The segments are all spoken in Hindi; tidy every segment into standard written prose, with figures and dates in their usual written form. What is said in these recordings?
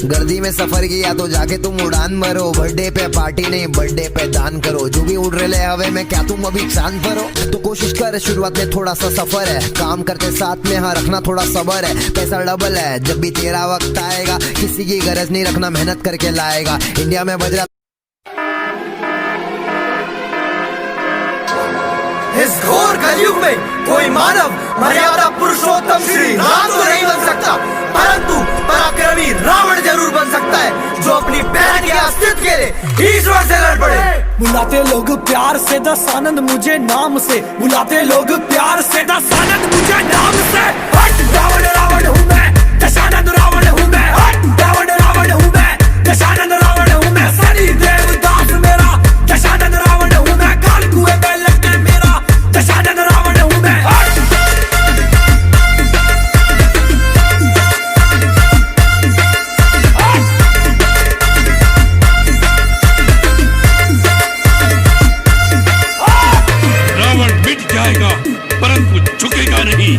गर्दी में सफर किया तो जाके तुम उड़ान भरो। बर्थडे पे पार्टी नहीं, बर्थडे पे दान करो। जो भी उड़ रहे हवे में, क्या तुम अभी चांद पर हो? तो कोशिश कर, शुरुआत में थोड़ा सा सफर है। काम करते साथ में हाँ रखना थोड़ा सबर है। पैसा डबल है जब भी तेरा वक्त आएगा। किसी की गरज नहीं रखना, मेहनत करके लाएगा। इंडिया में बज रहा इस घोर कलयुग में कोई मानव मर्यादा पुरुषोत्तम श्री राम तो नहीं बन सकता, परंतु पराक्रमी रावण जरूर बन सकता है, जो अपनी बहन के अस्तित्व के लिए ईश्वर से लड़ पड़े। बुलाते लोग प्यार से दस आनंद मुझे नाम से, बुलाते लोग प्यार से दस आनंद मुझे नाम से। हट रावण रावण हूँ मैं, दशानंद रावण हूँ मैं। हट रावण रावण हूँ मैं, दशानंद रावण हूँ मैं। सनी देवदास मेरा दशानंद रावण हूँ मैं। काल कुएं में लगे मेरा दशानंद रावण हूँ मैं। रावण मिट जाएगा परंतु झुकेगा नहीं।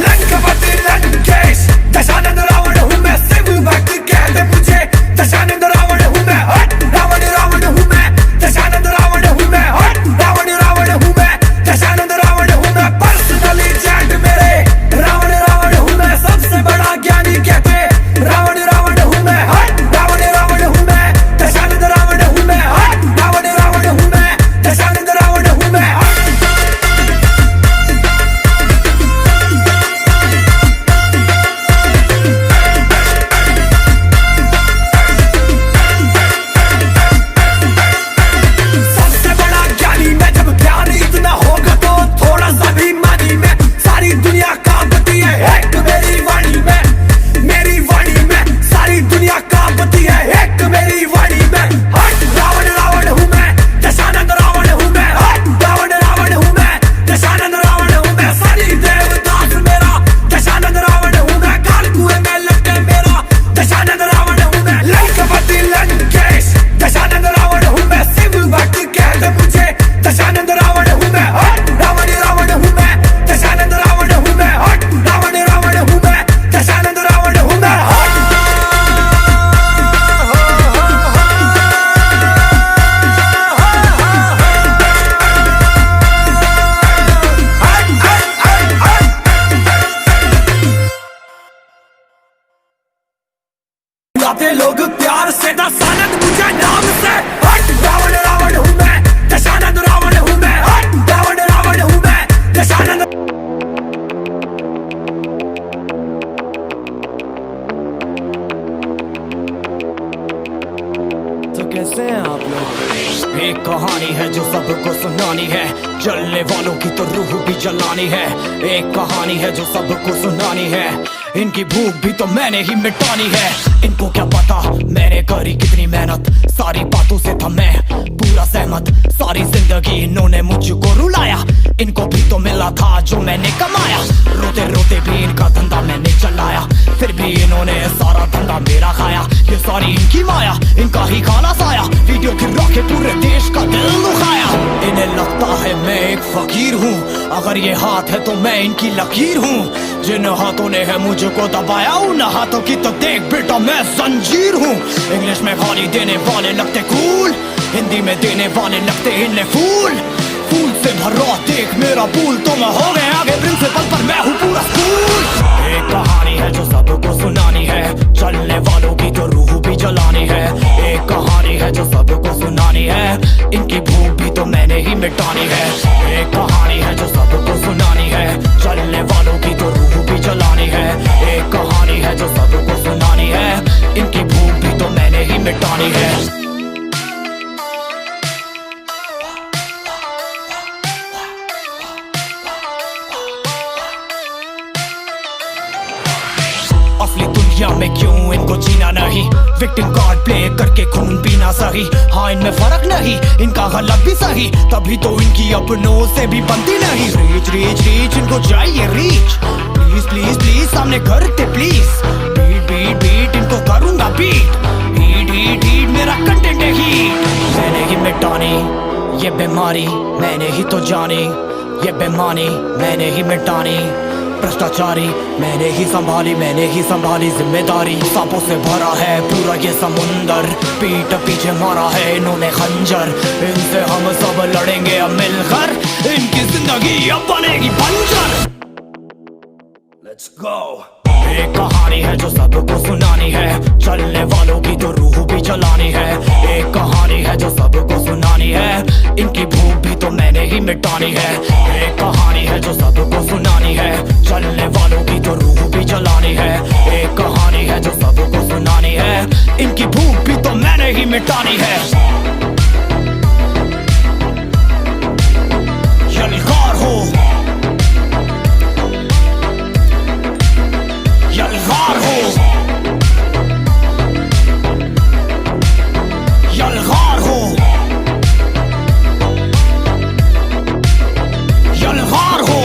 लंकापति लंकेश दशानंद रावण हूँ मैं। शिव भक्त कहते मुझे दशानंद रावण हूँ मैं। हट रावण रावण हूँ मैं, दशानंद रावण हूँ मैं। हट रावण रावण हूँ मैं, दशानंद रावण हूँ मैं। पर्सनली चैट मेरे रावण रावण हूँ मैं। सबसे बड़ा ज्ञानी कहते रावण रावण हूँ मैं। हट रावण रावण हूँ मैं, दशानंद रावण हूँ मैं। हट रावण रावण हूँ मैं, दशानंद रावण हूँ मैं। सबसे बड़ा ज्ञानी मैं, जब ज्ञान इतना होगा तो थोड़ा सा भी मानी मैं। सारी दुनिया कांपती है एक मेरी वाणी में, मेरी वाणी में। सारी दुनिया कांपती है एक मेरी वाणी में। हट रावण रावण हूँ मैं, दशानंद रावण हूँ मैं। हट रावण रावण हूँ मैं, दशानंद रावण हूँ मैं। सनी देवदास मेरा दशानंद रावण हूँ मैं। काल कुएं में लगे मेरा दशानंद रावण हूँ मैं। लंकापति लंकेश दशानंद रावण हूँ मैं। शिव भक्त कहते मुझे दशानंद रावण हूँ मैं। हट रावण रावण हूँ मैं, दशानंद रावण हूँ मैं। हट रावण रावण हूँ मैं, दशानंद रावण हूँ मैं। बुलाते लोग प्यार से दस आनंद मुझे नाम से। हट रावण रावण हूँ मैं, दशानंद रावण हूँ मैं। हट रावण रावण हूँ मैं, दशानंद। तो कैसे हैं आप लोग? एक कहानी है जो सबको सुनानी है, जलने वालों की तो रूह भी जलानी है। एक कहानी है जो सबको सुनानी है, इनकी भूख भी तो मैंने ही मिटानी है। इनको क्या पता मैंने करी कितनी मेहनत, सारी बातों से था मैं पूरा सहमत। सारी जिंदगी इन्होंने मुझको रुलाया, इनको भी तो मिला था जो मैंने कमाया। रोते रोते भी इनका धंधा मैंने चलाया, फिर भी इन्होंने सारा धंधा मेरा खाया। ये सारी इनकी माया, इनका ही खाना साया। वीडियो गिरा के पूरे देश का दिल दुखाया। इन्हें लगता है मैं एक फकीर हूँ, अगर ये हाथ है तो मैं इनकी लकीर हूँ। जिन हाथों ने है मुझको दबाया, उन हाथों की तो देख बेटा मैं जंजीर हूँ। इंग्लिश में गाली देने वाले लगते कूल, हिंदी में देने वाले लगते इन्हें फूल। फूल से भरा देख मेरा पूल, तो मैं हो गया आगे प्रिंसिपल पर मैं हूँ पूरा स्कूल। एक कहानी है जो सबको सुनानी है, चलने वालों की तो रूह भी जलानी है। एक कहानी है जो सबको सुनानी है, इनकी भूख भी तो मैंने ही मिटानी है। एक कहानी है जो सबको सुनानी है, चलने वालों की तो रूह भी जलानी है। एक कहानी है जो सबको सुनानी है, इनकी भूख भी तो मैंने ही मिटानी है। असली दुनिया में क्यों इनको जीना नहीं, विक्टिम कार्ड प्ले करके खून पीना सही। हाँ इनमें फर्क नहीं, इनका गलत भी सही, तभी तो इनकी अपनों से भी बनती नहीं। रीच रीच रीच इनको चाहिए रीच, प्लीज प्लीज प्लीज सामने करते प्लीज। बीट बीट बीट इनको करूंगा बीट, हीट हीट हीट मेरा कंटेंट है हीट। मैंने ही मिटानी ये बीमारी, मैंने ही तो जानी ये बेमानी, मैंने ही मिटानी भ्रष्टाचारी। मैंने ही संभाली जिम्मेदारी। सांपों से भरा है पूरा ये समुंदर, पीठ पीछे मारा है इन्होंने खंजर। इनसे हम सब लड़ेंगे अब मिलकर, इनकी जिंदगी अब बनेगी बंजर। Let's go। एक कहानी है जो सबको सुनानी है, चलने वालों की तो रूह भी जलानी है। एक कहानी है जो सबको सुनानी है, इनकी भूख भी तो मैंने ही मिटानी है। एक कहानी है जो सबको सुनानी है, चलने वालों की तो रूह भी जलानी है। एक कहानी है जो सबको सुनानी है, इनकी भूख भी तो मैंने ही मिटानी है। यलगार हो, यलगार हो, यलगार हो, यलगार हो।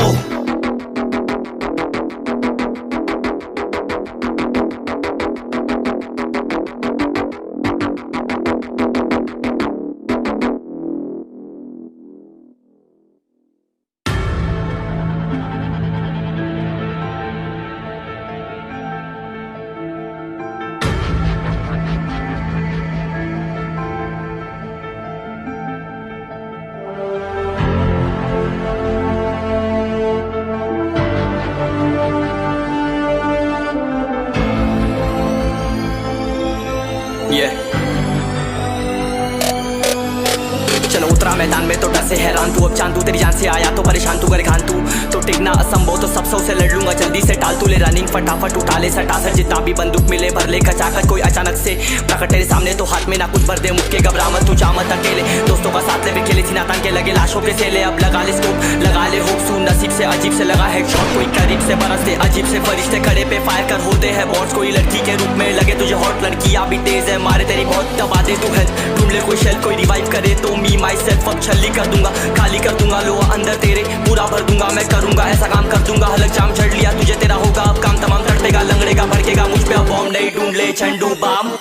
चलो उतरा मैदान में तो डर से हैरान तू, अब चांद तू तेरी जान से आया तो परेशान तू, गरेखान तू तो टिकना असंभव तो सब सौ से लड़ लूंगा जल्दी से टाल तू ले रनिंग फटाफट उठा ले सटासट जितना भी बंदूक मिले भर ले खचाखच। कोई अचानक से प्रकट तेरे सामने तो हाथ में ना कुछ भर दे मुक्के घबरा मत तू जा मत अकेले, दोस्तों का साथ ले भी खेले सीना तान के लगे लाशों के सेले। अब लगा ले स्कोप लगा ले होप सू नसीब से अजीब से लगा हेडशॉट, कोई करीब से बरसते अजीब से फरिश्ते खड़े पे फायर कर होते हैं बॉट्स। कोई लड़की के रूप में लगे तुझे हॉट, लड़कियां भी तेज है मारे तेरी बहुत दबा दे तू हेल्थ ढूंढ ले कोई शेल कोई रिवाइव करे तो मी माई सेल्फ अब छल्ली कर दूंगा खाली कर दूंगा लो अंदर तेरे पूरा भर दूंगा। मैं करूंगा ऐसा काम कर दूंगा हलक जाम झड़ लिया तुझे तेरा होगा अब काम तमाम तड़पेगा लंगड़ेगा भड़केगा मुझ पे अब बॉम्ब नहीं ढूंढ ले Zandu Balm.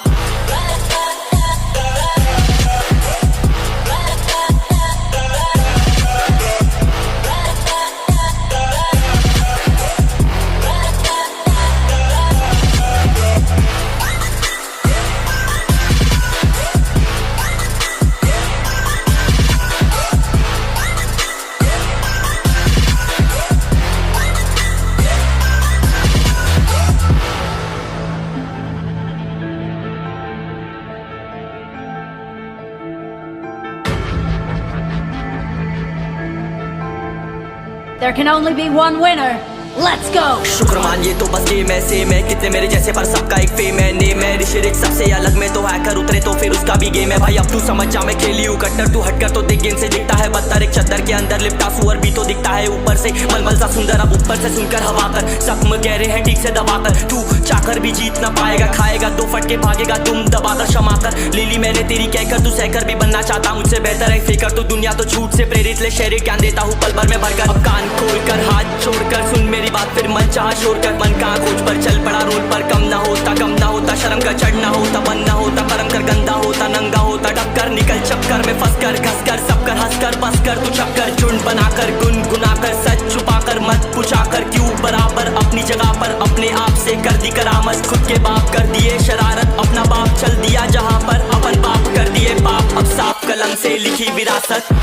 There can only be one winner. Let's go! शुक्र मान ये तो बस गेम है सेम है कितने मेरे जैसे पर सबका एक फेम है नेम है ऋषिरिक सबसे अलग में तो हैकर उतरे तो फिर उसका भी गेम है भाई। अब तू समझ जा मैं खेली हूँ कट्टर तू हटकर तो देख गेम से दिखता है बदतर एक चद्दर के अंदर लिपटा सुअर भी तो दिखता है ऊपर से मलमल सा सुंदर अब ऊपर से सुनकर हवा कर जख्म गहरे हैं ठीक से दबाकर तू चाकर भी जीत ना पाएगा खाएगा दो फटके भागेगा तुम दबाकर क्षमा कर ले ली मैंने तेरी कहकर तू सहकर भी बनना चाहता मुझसे बेहतर है फेकर तो दुनिया तो झूठ से प्रेरित ले शहरी ज्ञान देता हूँ पल भर में भरकर। अब कान खोल कर हाथ छोड़कर सुन मेरी बात फिर मन चाह शोर कर मन कहाँ खोज पर चल पड़ा रोड पर कम ना होता शर्म का चढ़ना होता बन ना होता कर्म कर गंदा होता नंगा होता टक्कर निकल चक्कर में फंस कर घस कर सब कर हंस कर बस कर तू चक्कर झुंड बनाकर गुनगुनाकर सच छुपाकर मत पुछाकर क्यों बराबर अपनी जगह पर अपने आप से कर दी करामत खुद के बाप कर दिए शरारत अपना बाप चल दिया जहाँ पर अपन बाप कर दिए बाप अब साफ कलम से लिखी विरासत।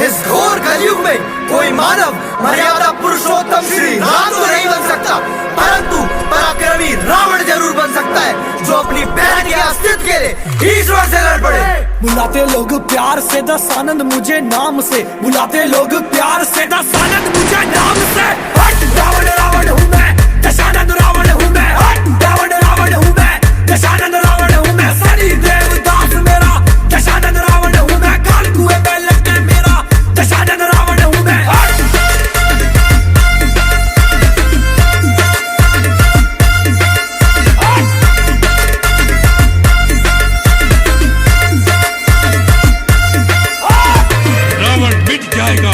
इस घोर कलयुग में कोई मानव मर्यादा पुरुषोत्तम श्री राम तो नहीं बन सकता परंतु पराक्रमी रावण जरूर बन सकता है जो अपनी बहन के अस्तित्व के लिए ईश्वर से लड़ पड़े। बुलाते लोग प्यार से दस आनंद मुझे नाम से बुलाते लोग प्यार से दस आनंद मुझे नाम से हट रावण रावण हूँ मैं दशानंद रावण हूँ मैं, सनी देवदास मेरा दशानंद रावण हूँ मैं, काल कुएं में लटके मेरा दशानंद रावण हूँ मैं। रावण मिट जाएगा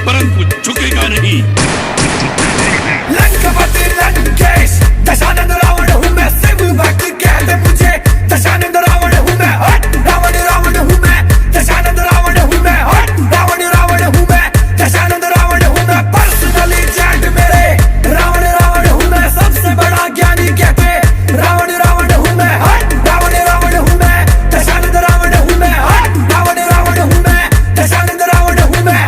परंतु झुकेगा नहीं। लंकापति लंकेश दशानंद रावण हूँ मैं, शिव भक्त कहते मुझे दशानंद रावण हूँ मैं। रावण रावण हूँ मैं, दशानंद रावण हूँ मैं। रावण रावण हूँ मैं, दशानंद रावण हूँ मैं। पर्सनली चैट मेरे रावण रावण हूँ मैं, सबसे बड़ा ज्ञानी कहते रावण रावण हूँ मैं। रावण रावण हूँ मैं, दशानंद रावण हूँ मैं। रावण रावण हूँ मैं, दशानंद रावण हूँ मैं।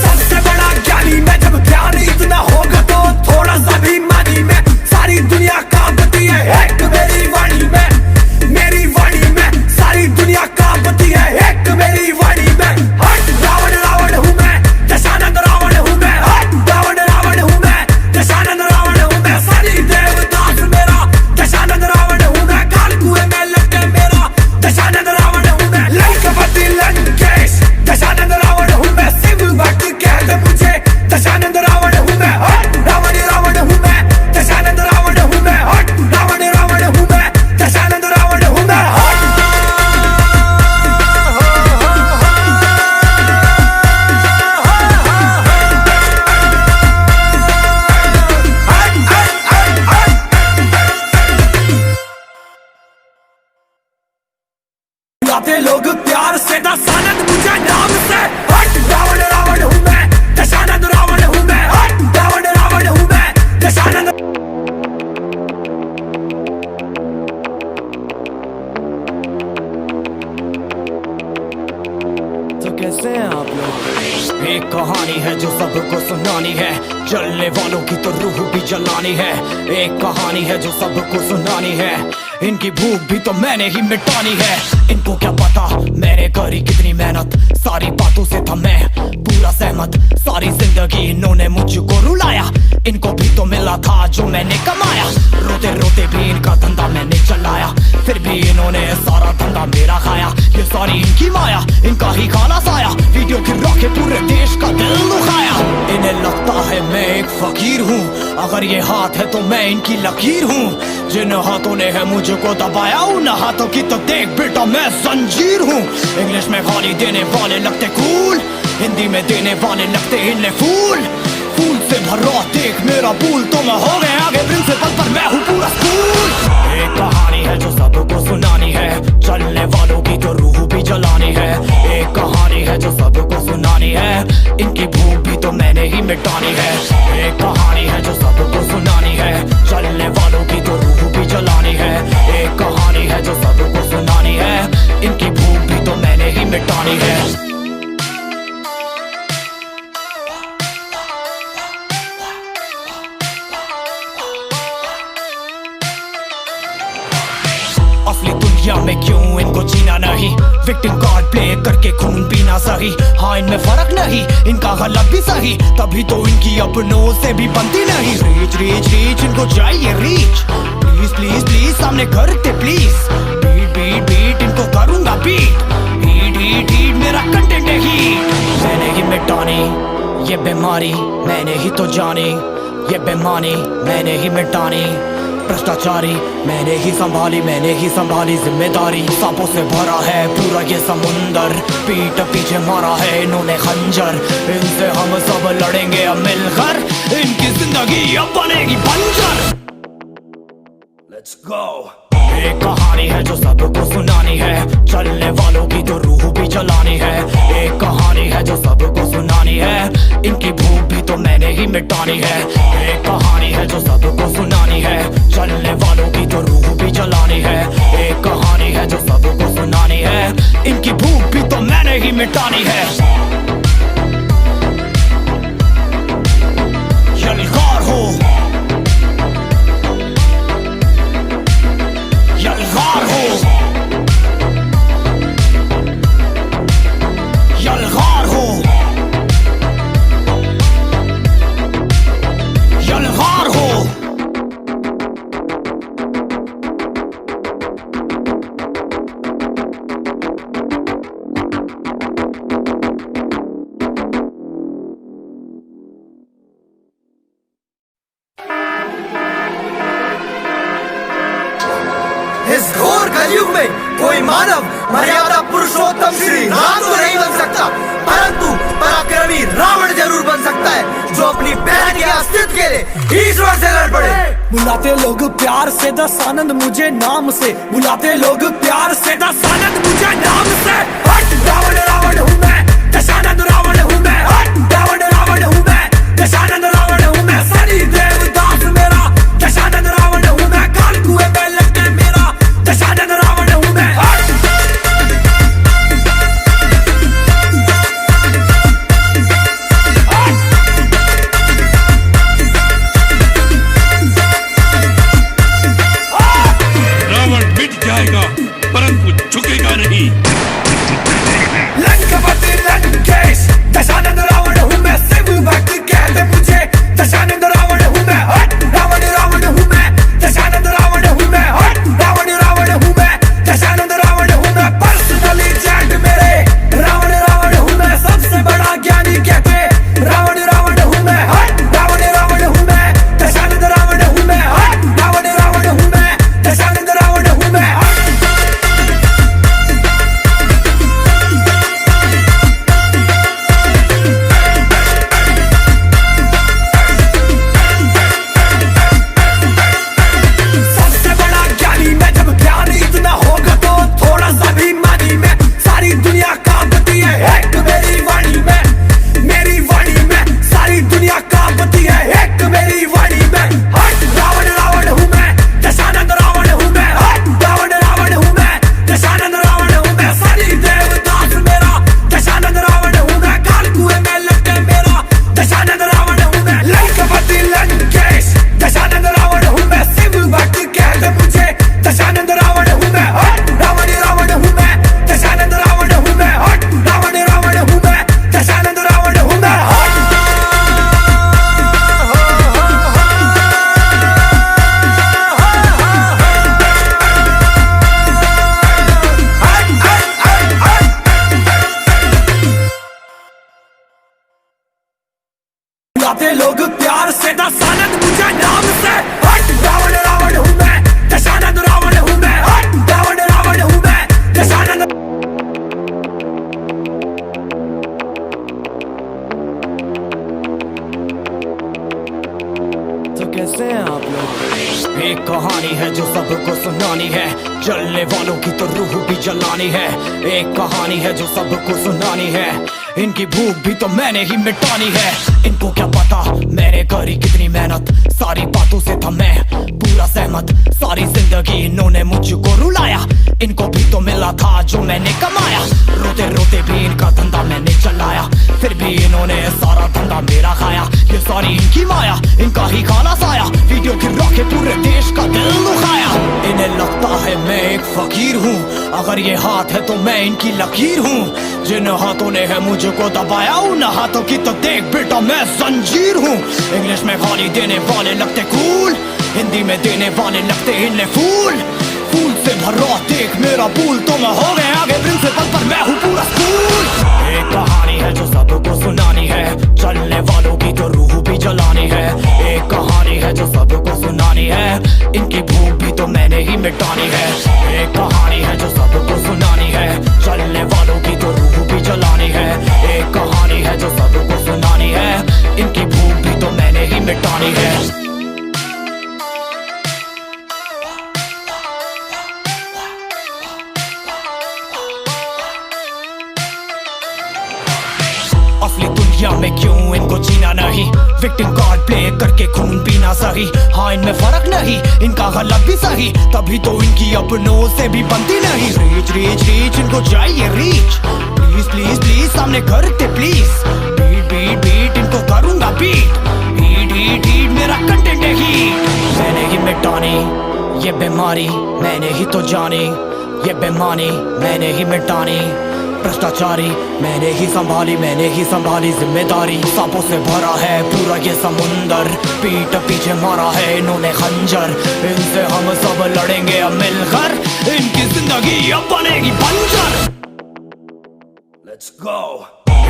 सबसे बड़ा ज्ञानी मैं, जब ज्ञान इतना होगा तो थोड़ा सा भी मानी मैं। सारी दुनिया कांपती है एक मेरी वाणी में, मेरी वाणी में सारी दुनिया कांपती है एक मेरी वाणी में। रावण रावण हूँ मैं, दशानंद रावण हूँ मैं। रावण रावण हूँ मैं, दशानंद रावण हूँ मैं। सनी देवदास मेरा दशानंद रावण हूँ मैं, काल कुएं में लटके मेरा दशानंद रावण हूँ मैं। लंकापति लंकेश दशानंद रावण हूँ मैं, शिव भक्त कहते मुझे दशानंद रावण हूँ मैं। रावण रावण हूँ मैं, दशानंद रावण हूँ मैं। रावण रावण हूँ मैं, दशानंद रावण हूँ मैं। बुलाते लोग प्यार से दशानंद मुझे नाम से। रावण रावण हूँ मैं, दशानंद रावण हूँ मैं। रावण रावण हूँ मैं, दशानंद। तो कैसे हैं आप लोग? एक कहानी है जो सबको सुनानी है, जलने वालों की तो रूह भी जलानी है। एक कहानी है जो सबको सुनानी है, इनकी भूख भी तो मैंने ही मिटानी है। इनको क्या पता मैंने करी कितनी मेहनत, सारी बातों से था मैं पूरा सहमत। सारी जिंदगी इन्होंने मुझको रुलाया, इनको भी तो मिला था जो मैंने कमाया। रोते रोते भी इनका धंधा मैंने चलाया, फिर भी इन्होंने सारा धंधा मेरा खाया। ये सारी इनकी माया, इनका ही खाना साया, वीडियो गिरा के पूरे देश का दिल दुखाया। इन्हें लगता है मैं एक फकीर हूँ, अगर ये हाथ है तो मैं इनकी लकीर हूँ। जिन हाथों ने है मुझको दबाया, उन हाथों की तो देख बेटा मैं जंजीर हूँ। इंग्लिश में गाली देने वाले लगते कूल, हिंदी में देने वाले लगते इन्हें फूल। फूल से भरा देख मेरा पूल, तो मैं हो गया आगे प्रिंसिपल पर मैं हूँ पूरा स्कूल। एक कहानी है जो सबको सुनानी है, चलने वालों की तो रूह भी जलानी है। एक कहानी है जो सबको सुनानी है, इनकी भूख भी तो मैंने ही मिटानी है। एक कहानी है जो सबको सुनानी है, चलने वालों की तो रूह भी जलानी है। एक कहानी है जो सबको सुनानी है, इनकी भूख भी तो मैंने ही मिटानी है। असली दुनिया में क्यों इनको जीना नहीं, विक्टिम कार्ड प्ले करके खून पीना सही। हाँ इनमें फर्क नहीं, इनका गलत भी सही, तभी तो इनकी अपनों से भी बनती नहीं। रीच रीच रीच इनको चाहिए रीच, प्लीज प्लीज प्लीज सामने करते प्लीज। बीट बीट बीट इनको करूंगा बीट, हीट हीट हीट मेरा कंटेंट है हीट। मैंने ही मिटानी ये बीमारी, मैंने ही तो जानी ये बेमानी, मैंने ही मिटानी भ्रष्टाचारी। मैंने ही संभाली जिम्मेदारी। सांपों से भरा है पूरा ये समुंदर, पीठ पीछे मारा है इन्होंने खंजर। इनसे हम सब लड़ेंगे अब मिलकर, इनकी जिंदगी अब बनेगी बंजर। Let's go। एक कहानी है जो सबको सुनानी है, चलने वालों की तो रूह भी जलानी है। एक कहानी है जो सबको सुनानी है, इनकी भूख भी तो मैंने ही मिटानी है। एक कहानी है जो सबको सुनानी है, चलने वालों की तो रूह भी जलानी है। एक कहानी है जो सबको सुनानी है, इनकी भूख भी तो मैंने ही मिटानी है। यलगार हो, यलगार हो, पुरुषोत्तम श्री राम तो नहीं बन सकता, परंतु पराक्रमी रावण जरूर बन सकता है, जो अपनी बहन के अस्तित्व के लिए ईश्वर से लड़ पड़े। बुलाते लोग प्यार से दसानंद मुझे नाम से, बुलाते लोग प्यार से दसानंद मुझे नाम से। हट रावण रावण हूँ मैं, दशानंद रावण हूँ मैं। हट रावण रावण हूँ मैं, दशानंद रावण हूँ मैं। सनी देवदास मेरा दशानंद रावण हूँ मैं। काल कुएं में लटके मेरा दशानंद रावण हूँ मैं। रावण मिट जाएगा परंतु झुकेगा नहीं। लंकापति लंकेश दशानंद रावण हूँ मैं। शिव भक्त कहते मुझे दशानंद रावण हूँ मैं। हट रावण रावण हूँ मैं, दशानंद रावण हूँ मैं। हट रावण रावण हूँ मैं, दशानंद रावण हूँ मैं। पर्सनली चैट मेरे रावण रावण हूँ मैं। सबसे बड़ा ज्ञानी कहते रावण रावण हूँ मैं। हट रावण रावण हूँ मैं, दशानंद रावण हूँ मैं। हट रावण रावण हूँ मैं, दशानंद रावण हूँ मैं। सबसे बड़ा ज्ञानी मैं, जब ज्ञान इतना होगा तो थोड़ा सा भी मानी मैं। सारी दुनिया कांपती है एक मेरी वाणी में, मेरी वाणी में। सारी दुनिया कांपती है एक मेरी वाणी में। हट रावण रावण हूँ मैं, दशानंद रावण हूँ मैं। हट रावण रावण हूँ मैं, दशानंद रावण हूँ मैं। सनी देवदास मेरा दशानंद रावण हूँ मैं। काल कुएं में लटके मेरा दशानंद रावण हूँ मैं। लंकापति लंकेश दशानंद रावण हूँ मैं। शिव भक्त कहते मुझे दशानंद रावण हूँ मैं। हट रावण रावण हूँ मैं, दशानंद रावण हूँ मैं। हट रावण रावण हूँ मैं, दशानंद रावण हूँ मैं। बुलाते लोग प्यार से दशानंद मुझे नाम से। हट रावण रावण हूँ मैं, दशानंद रावण हूँ मैं। हट रावण रावण हूँ मैं, दशानंद। तो कैसे हैं आप लोग? एक कहानी है जो सबको सुनानी है, जलने वालों की तो रूह भी जलानी है। एक कहानी है जो सबको सुनानी है, इनकी भूख भी तो मैंने ही मिटानी है। इनको क्या पता मैंने करी कितनी मेहनत, सारी बातों से था मैं पूरा सहमत। सारी जिंदगी इन्होंने मुझको रुलाया, इनको भी तो मिला था जो मैंने कमाया। रोते रोते भी इनका धंधा मैंने चलाया, फिर भी इन्होंने सारा धंधा मेरा खाया। ये सारी इनकी माया, इनका ही खाना साया। वीडियो गिरा के पूरे देश का दिल दुखाया। इन्हें लगता है मैं एक फकीर हूँ, अगर ये हाथ है तो मैं इनकी लकीर हूँ। जिन हाथों ने है मुझको दबाया, उन हाथों की तो देख बेटा मैं जंजीर हूँ। इंग्लिश में गाली देने वाले लगते कूल, हिंदी में देने वाले लगते इन्हें फूल। फूल से भरा देख मेरा पूल, तो मैं हो गया आगे प्रिंसिपल पर मैं हूँ पूरा स्कूल। एक कहानी है जो सबको सुनानी है, चलने वालों की तो रूह भी जलानी है। एक कहानी है जो सबको सुनानी है, इनकी भूख भी तो मैंने ही मिटानी है। एक कहानी है जो सबको सुनानी है, चलने वालों की तो रूह भी जलानी है। एक कहानी है जो सबको सुनानी है, इनकी भूख भी तो मैंने ही मिटानी है। असली दुनिया में क्यों इनको जीना नहीं, विक्टिम कार्ड प्ले करके खून पीना सही। हाँ इनमें फर्क नहीं, इनका गलत भी सही, तभी तो इनकी अपनों से भी बनती नहीं। रीच रीच रीच इनको चाहिए रीच, प्लीज प्लीज प्लीज सामने करते प्लीज। बीट बीट बीट इनको करूंगा बीट, हीट हीट हीट मेरा कंटेंट है हीट। मैंने ही मिटानी ये बीमारी, मैंने ही तो जानी ये बेमानी, मैंने ही मिटानी भ्रष्टाचारी। मैंने ही संभाली जिम्मेदारी। सांपों से भरा है पूरा ये समुंदर, पीठ पीछे मारा है इन्होंने खंजर। इनसे हम सब लड़ेंगे अब मिलकर, इनकी जिंदगी अब बनेगी बंजर। Let's go।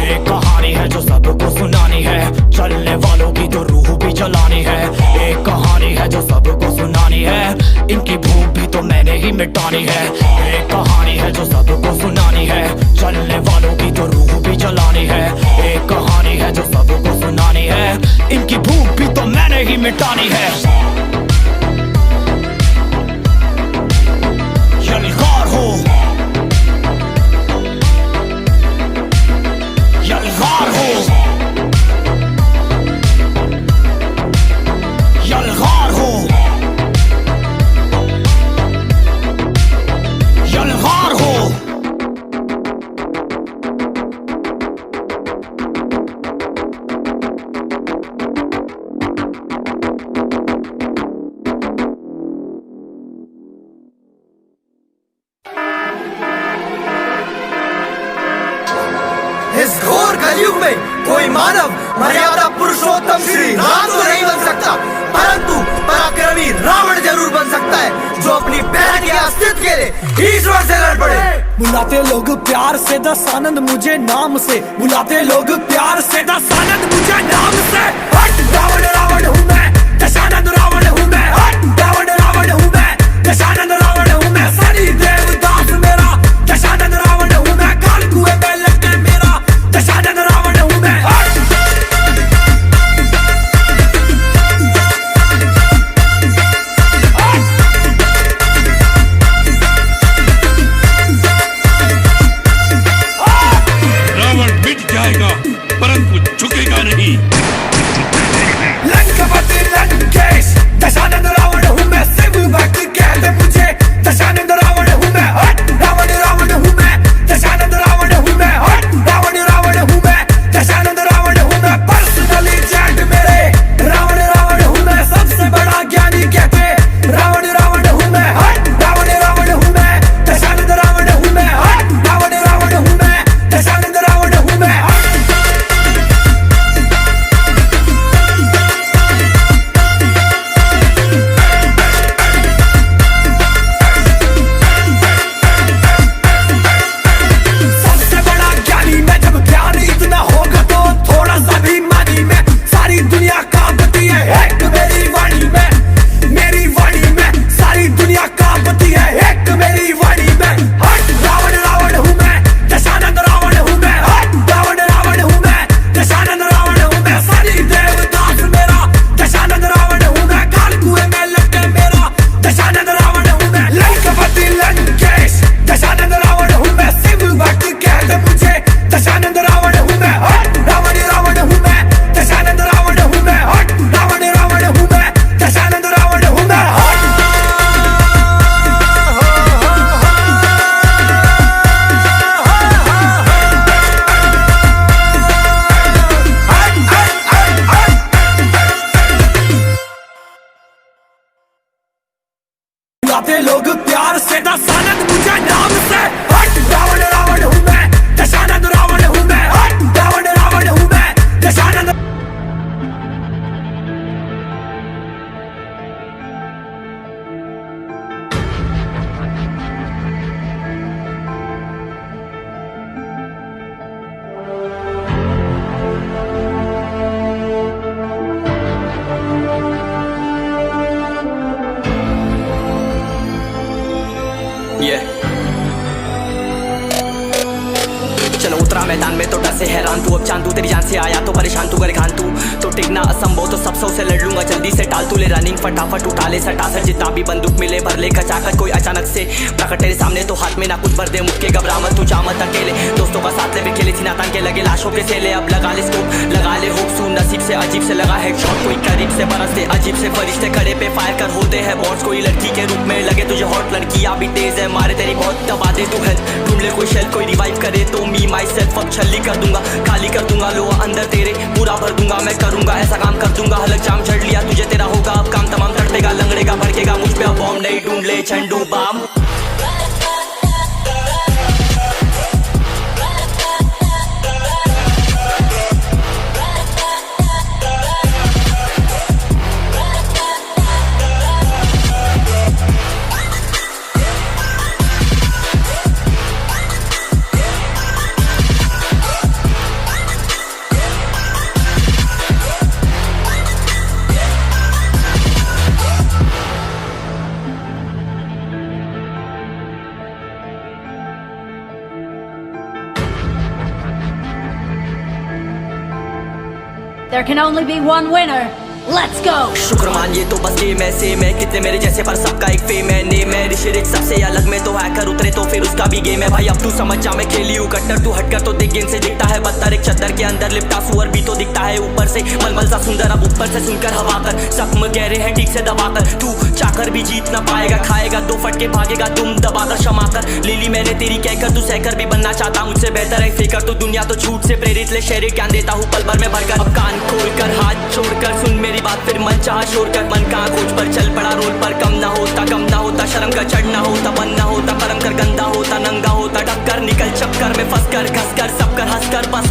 एक कहानी है जो सबको सुनानी है, चलने वालों की तो रूह भी जलानी है। एक कहानी है जो सबको सुनानी है, इनकी भूख भी तो मैंने ही मिटानी है। एक कहानी है जो सबको सुनानी है, चलने इस घोर कलयुग में कोई मानव मर्यादा पुरुषोत्तम श्री राम तो नहीं बन सकता, परंतु पराक्रमी रावण जरूर बन सकता है, जो अपनी बहन के अस्तित्व के लिए ईश्वर से लड़ पड़े। बुलाते लोग प्यार से दसानंद मुझे नाम से, बुलाते लोग प्यार से दसानंद मुझे नाम से। हट रावण रावण हूँ मैं, दशानंद रावण हूँ मैं। हट रावण रावण हूँ मैं, दशानंद रावण हूँ मैं। सनी देवदास मेरा दशानंद रावण हूँ मैं। काल कुएं में लगे मेरा दशानंद रावण हूँ मैं। रावण मिट जाएगा परंतु झुकेगा नहीं। लंकापति लंकेश दशानंद रावण हूँ मैं। शिव भक्त कहते मुझे दशानंद रावण हूँ मैं। हट रावण रावण हूँ मैं, दशानंद रावण हूँ मैं। हट रावण रावण हूँ मैं, दशानंद रावण हूँ मैं। पर्सनली चैट मेरे रावण रावण हूँ मैं। सबसे बड़ा ज्ञानी कहते रावण रावण हूँ मैं। हट रावण रावण हूँ मैं, दशानंद रावण हूँ मैं। हट रावण रावण हूँ मैं, दशानंद रावण हूँ मैं। सबसे बड़ा ज्ञानी मैं, जब ज्ञान इतना होगा तो थोड़ा सा भी मानी मैं। सारी दुनिया कांपती है एक मेरी वाणी में, मेरी वाणी में सारी दुनिया कांपती है एक मेरी वाणी में। हट रावण रावण हूँ मैं, दशानंद रावण हूँ मैं। हट रावण रावण हूँ मैं, दशानंद रावण हूँ मैं। सनी देवदास मेरा दशानंद रावण हूँ मैं। काल कुएं में लगे मेरा दशानंद रावण हूँ मैं। लंकापति लंकेश दशानंद रावण हूँ मैं। शिव भक्त कहते मुझे दशानंद रावण हूँ मैं। हट रावण रावण हूँ मैं, दशानंद रावण हूँ मैं। हट रावण रावण हूँ मैं, दशानंद रावण हूँ मैं। बुलाते लोग प्यार से दशानंद मुझे नाम से। हट रावण रावण हूँ मैं, दशानंद रावण हूँ मैं। हट रावण रावण हूँ मैं, दशानंद। चलो उतरा मैदान में तो डर से हैरान तू। अब चांदू तेरी जान से आया तो परेशान तू कर खान तू तो टिकना असंभव तो सब सौ से लड़ लूंगा जल्दी से। टाल तू ले रनिंग फटाफट उठा ले सटासट जितना भी बंदूक मिले भर ले खचाखट। कोई अचानक से प्रकट तेरे सामने तो हाथ में ना कुछ भर दे मुक्के घबरा मत तू जा मत अकेले। दोस्तों का साथ ले भी खेले थी नातान के लगे लाशों के सेले। अब लगा ले स्कोप लगा ले होप सू नसीब से अजीब से लगा हेडशॉट। कोई करीब से बरसते अजीब से फरिश्ते खड़े पे फायर कर होते हैं बॉट्स। कोई लड़की के रूप में लगे तुझे हॉट लड़कियां भी तेज है मारे तेरी बहुत दबा दे तू हेल्थ। ढूंढ ले कोई शेल कोई रिवाइव करे तो मी माई सेल्फ अब छल्ली कर दूंगा खाली कर दूंगा लो अंदर तेरे पूरा भर दूंगा। मैं करूंगा ऐसा काम कर दूंगा हलक जाम चढ़ लिया तुझे तेरा होगा अब काम तमाम। तड़पेगा लंगड़ेगा भड़केगा मुझ पे अब बॉम्ब नहीं ढूंढ ले Zandu Balm. There can only be one winner. Let's go! शुक्रमान ये तो बस गेम है सेम है कितने मेरे जैसे पर सबका एक फेम है नेम है। ऋषिरिक सबसे अलग में तो हैकर उतरे तो फिर उसका भी गेम है भाई। अब तू समझ जा मैं खेली हूँ कट्टर तू हटकर तो देख गेम से दिखता है बदतर। एक चद्दर के अंदर लिपटा सुअर भी तो दिखता है ऊपर से मलमल सा सुंदर। अब ऊपर से सुनकर हवा कर जख्म गहरे हैं ठीक से दबाकर। तू चाकर भी जीत ना पाएगा खाएगा दो फटके भागेगा तुम दबाकर क्षमा कर। ले ली मैंने तेरी कहकर तू सहकर भी बनना चाहता मुझसे बेहतर है फेकर। तो दुनिया तो झूठ से प्रेरित ले शहर ज्ञान देता हूँ पल भर में भरकर। अब कान खोल कर हाथ छोड़कर सुन मेरी बात फिर मन चाह शोर कर। मन कहाँ खोज पर चल पड़ा रोल पर कम ना होता शर्म का चढ़ना होता बनना होता कर्म कर गंदा होता नंगा होता टक्कर निकल चक्कर में फंस कर घस कर सब कर हंस कर बस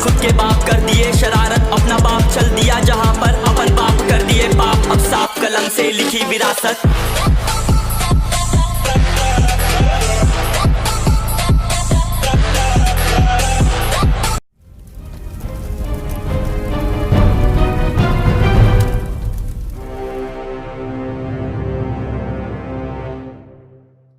खुद के बाप कर दिए शरारत, अपना बाप चल दिया जहाँ पर अपन बाप कर दिए पाप। अब साफ कलम से लिखी विरासत।